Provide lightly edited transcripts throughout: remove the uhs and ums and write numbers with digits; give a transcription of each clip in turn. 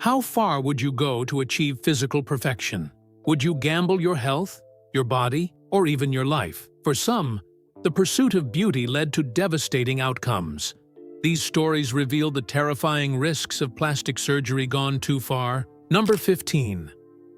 How far would you go to achieve physical perfection? Would you gamble your health, your body, or even your life? For some, the pursuit of beauty led to devastating outcomes. These stories reveal the terrifying risks of plastic surgery gone too far. Number 15.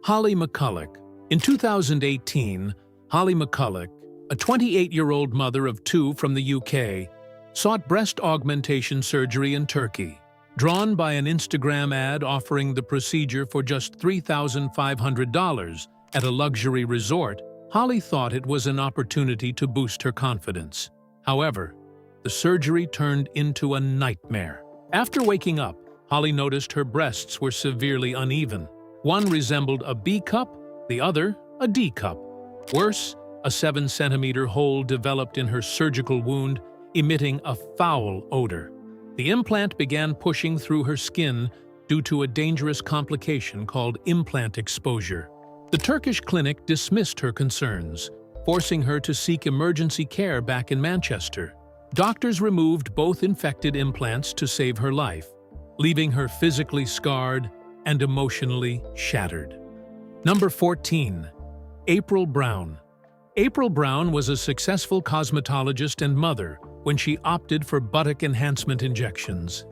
Holly McCulloch. In 2018, Holly McCulloch, a 28-year-old mother of two from the UK, sought breast augmentation surgery in Turkey. Drawn by an Instagram ad offering the procedure for just $3,500 at a luxury resort, Holly thought it was an opportunity to boost her confidence. However, the surgery turned into a nightmare. After waking up, Holly noticed her breasts were severely uneven. One resembled a B cup, the other a D cup. Worse, a 7-centimeter hole developed in her surgical wound, emitting a foul odor. The implant began pushing through her skin due to a dangerous complication called implant exposure. The Turkish clinic dismissed her concerns, forcing her to seek emergency care back in Manchester. Doctors removed both infected implants to save her life, leaving her physically scarred and emotionally shattered. Number 14. April Brown. April Brown was a successful cosmetologist and mother when she opted for buttock enhancement injections.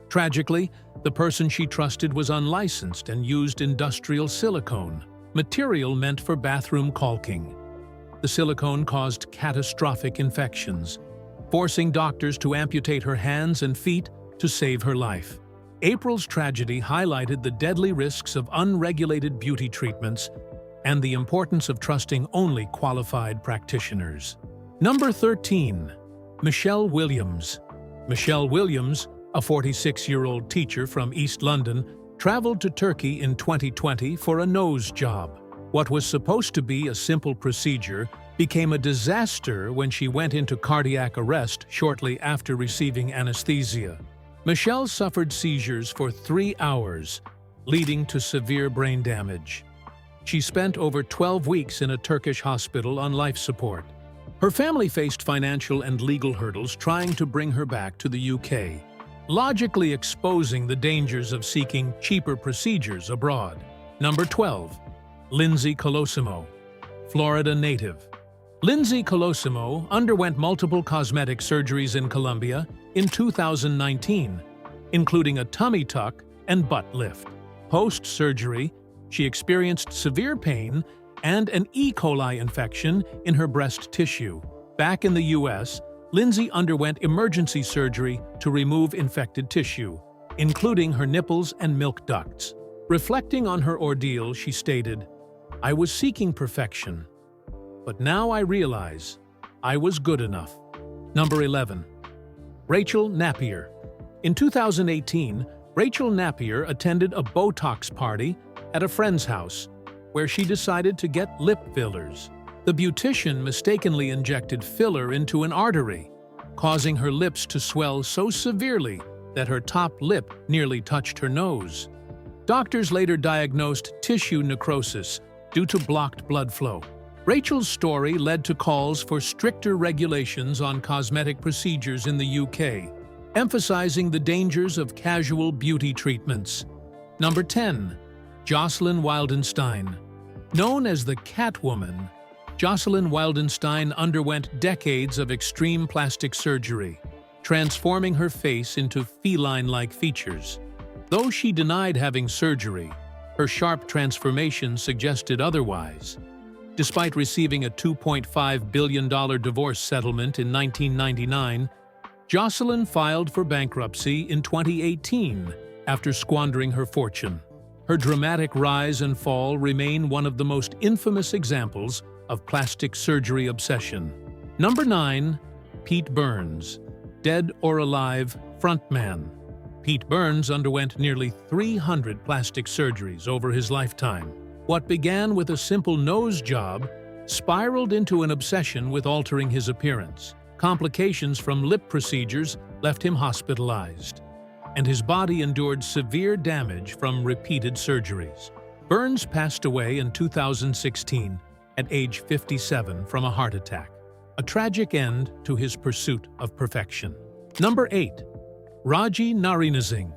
Tragically, the person she trusted was unlicensed and used industrial silicone, material meant for bathroom caulking. The silicone caused catastrophic infections, forcing doctors to amputate her hands and feet to save her life. April's tragedy highlighted the deadly risks of unregulated beauty treatments and the importance of trusting only qualified practitioners. Number 13. Michelle Williams. Michelle Williams, a 46-year-old teacher from East London, traveled to Turkey in 2020 for a nose job. What was supposed to be a simple procedure became a disaster when she went into cardiac arrest shortly after receiving anesthesia. Michelle suffered seizures for 3 hours, leading to severe brain damage. She spent over 12 weeks in a Turkish hospital on life support. Her family faced financial and legal hurdles trying to bring her back to the UK, logically exposing the dangers of seeking cheaper procedures abroad. Number 12. Lindsay Colosimo. Florida native. Lindsay Colosimo underwent multiple cosmetic surgeries in Colombia in 2019, including a tummy tuck and butt lift. Post-surgery, she experienced severe pain and an E. coli infection in her breast tissue. Back in the US, Lindsay underwent emergency surgery to remove infected tissue, including her nipples and milk ducts. Reflecting on her ordeal, she stated, "I was seeking perfection, but now I realize I was good enough." Number 11. Rachel Napier. In 2018, Rachel Napier attended a Botox party at a friend's house, where she decided to get lip fillers. The beautician mistakenly injected filler into an artery, causing her lips to swell so severely that her top lip nearly touched her nose. Doctors later diagnosed tissue necrosis due to blocked blood flow. Rachel's story led to calls for stricter regulations on cosmetic procedures in the UK, emphasizing the dangers of casual beauty treatments. Number 10. Jocelyn Wildenstein. Known as the Catwoman, Jocelyn Wildenstein underwent decades of extreme plastic surgery, transforming her face into feline-like features. Though she denied having surgery, her sharp transformation suggested otherwise. Despite receiving a $2.5 billion divorce settlement in 1999, Jocelyn filed for bankruptcy in 2018 after squandering her fortune. Her dramatic rise and fall remain one of the most infamous examples of plastic surgery obsession. Number 9. Pete Burns. Dead or alive frontman. Pete Burns underwent nearly 300 plastic surgeries over his lifetime. What began with a simple nose job spiraled into an obsession with altering his appearance. Complications from lip procedures left him hospitalized, and his body endured severe damage from repeated surgeries. Burns passed away in 2016 at age 57 from a heart attack, a tragic end to his pursuit of perfection. Number 8. Raji Narinasinghe.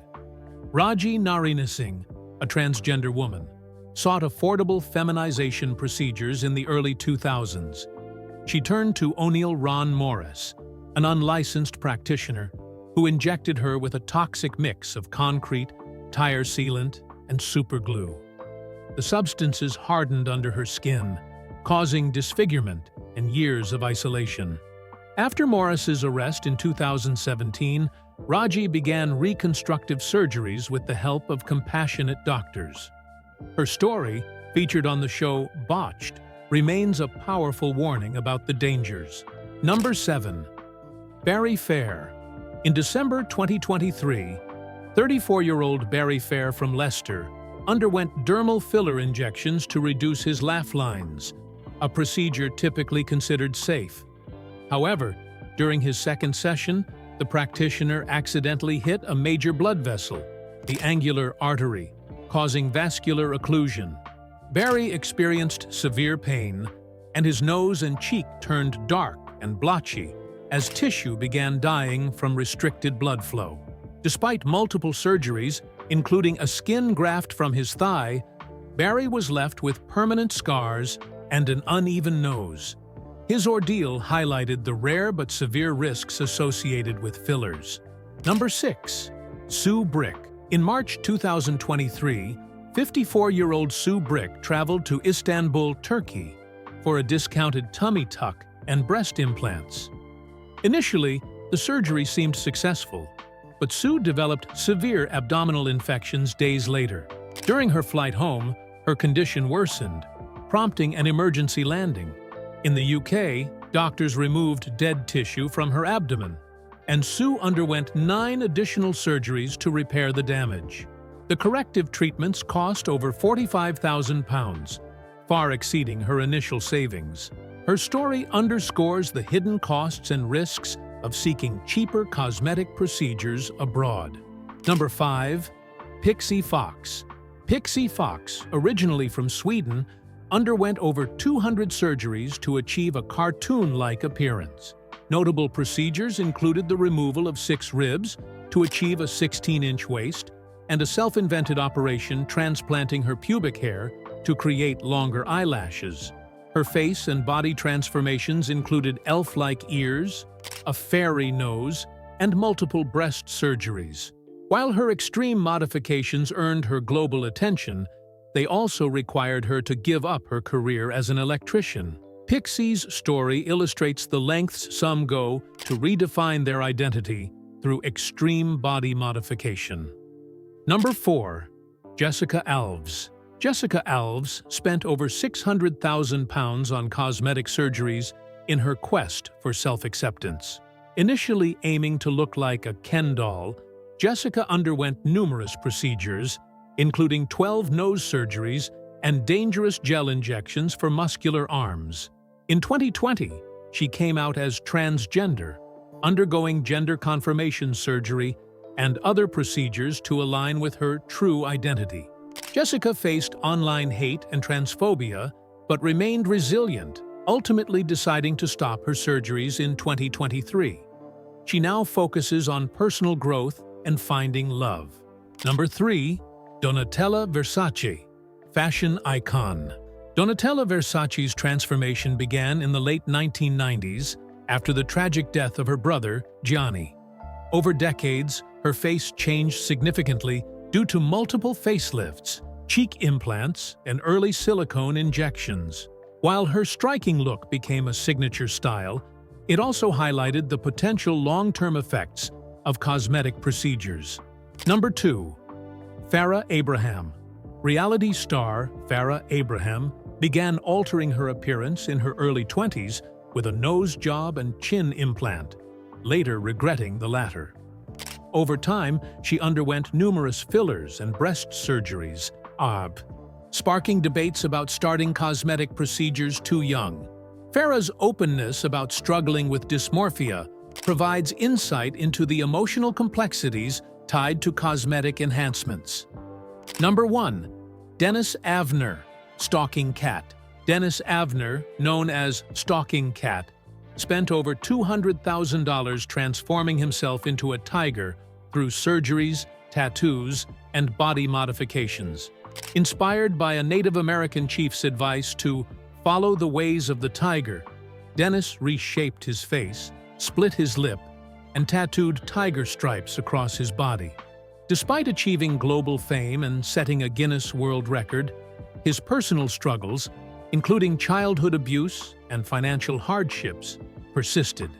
Raji Narinasinghe, a transgender woman, sought affordable feminization procedures in the early 2000s. She turned to O'Neill Ron Morris, an unlicensed practitioner who injected her with a toxic mix of concrete, tire sealant, and superglue. The substances hardened under her skin, causing disfigurement and years of isolation. After Morris's arrest in 2017, Raji began reconstructive surgeries with the help of compassionate doctors. Her story, featured on the show Botched, remains a powerful warning about the dangers. Number 7. Barry Fair. In December 2023, 34-year-old Barry Fair from Leicester underwent dermal filler injections to reduce his laugh lines, a procedure typically considered safe. However, during his second session, the practitioner accidentally hit a major blood vessel, the angular artery, causing vascular occlusion. Barry experienced severe pain, and his nose and cheek turned dark and blotchy as tissue began dying from restricted blood flow. Despite multiple surgeries, including a skin graft from his thigh, Barry was left with permanent scars and an uneven nose. His ordeal highlighted the rare but severe risks associated with fillers. Number 6. Sue Brick. In March 2023, 54-year-old Sue Brick traveled to Istanbul, Turkey, for a discounted tummy tuck and breast implants. Initially, the surgery seemed successful, but Sue developed severe abdominal infections days later. During her flight home, her condition worsened, prompting an emergency landing. In the UK, doctors removed dead tissue from her abdomen, and Sue underwent 9 additional surgeries to repair the damage. The corrective treatments cost over £45,000, far exceeding her initial savings. Her story underscores the hidden costs and risks of seeking cheaper cosmetic procedures abroad. Number 5. Pixie Fox. Pixie Fox, originally from Sweden, underwent over 200 surgeries to achieve a cartoon-like appearance. Notable procedures included the removal of 6 ribs to achieve a 16-inch waist and a self-invented operation transplanting her pubic hair to create longer eyelashes. Her face and body transformations included elf-like ears, a fairy nose, and multiple breast surgeries. While her extreme modifications earned her global attention, they also required her to give up her career as an electrician. Pixie's story illustrates the lengths some go to redefine their identity through extreme body modification. Number 4. Jessica Alves. Jessica Alves spent over £600,000 on cosmetic surgeries in her quest for self-acceptance. Initially aiming to look like a Ken doll, Jessica underwent numerous procedures, including 12 nose surgeries and dangerous gel injections for muscular arms. In 2020, she came out as transgender, undergoing gender confirmation surgery and other procedures to align with her true identity. Jessica faced online hate and transphobia, but remained resilient, ultimately deciding to stop her surgeries in 2023. She now focuses on personal growth and finding love. Number 3. Donatella Versace. Fashion icon. Donatella Versace's transformation began in the late 1990s after the tragic death of her brother, Gianni. Over decades, her face changed significantly due to multiple facelifts, cheek implants, and early silicone injections. While her striking look became a signature style, it also highlighted the potential long-term effects of cosmetic procedures. Number 2. Farrah Abraham. Reality star Farrah Abraham began altering her appearance in her early 20s with a nose job and chin implant, later regretting the latter. Over time, she underwent numerous fillers and breast surgeries, sparking debates about starting cosmetic procedures too young. Farrah's openness about struggling with dysmorphia provides insight into the emotional complexities tied to cosmetic enhancements. Number 1. Dennis Avner, Stalking Cat. Dennis Avner, known as Stalking Cat, spent over $200,000 transforming himself into a tiger through surgeries tattoos, and body modifications. Inspired by a Native American chief's advice to follow the ways of the tiger, Dennis reshaped his face, split his lip, and tattooed tiger stripes across his body. Despite achieving global fame and setting a Guinness World Record, his personal struggles, including childhood abuse and financial hardships, persisted.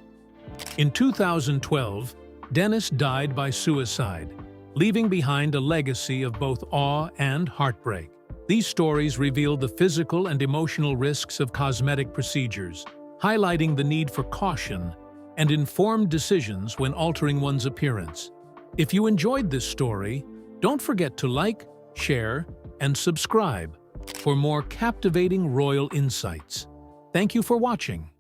In 2012, Dennis died by suicide, leaving behind a legacy of both awe and heartbreak. These stories reveal the physical and emotional risks of cosmetic procedures, highlighting the need for caution and informed decisions when altering one's appearance. If you enjoyed this story, don't forget to like, share, and subscribe for more captivating royal insights. Thank you for watching.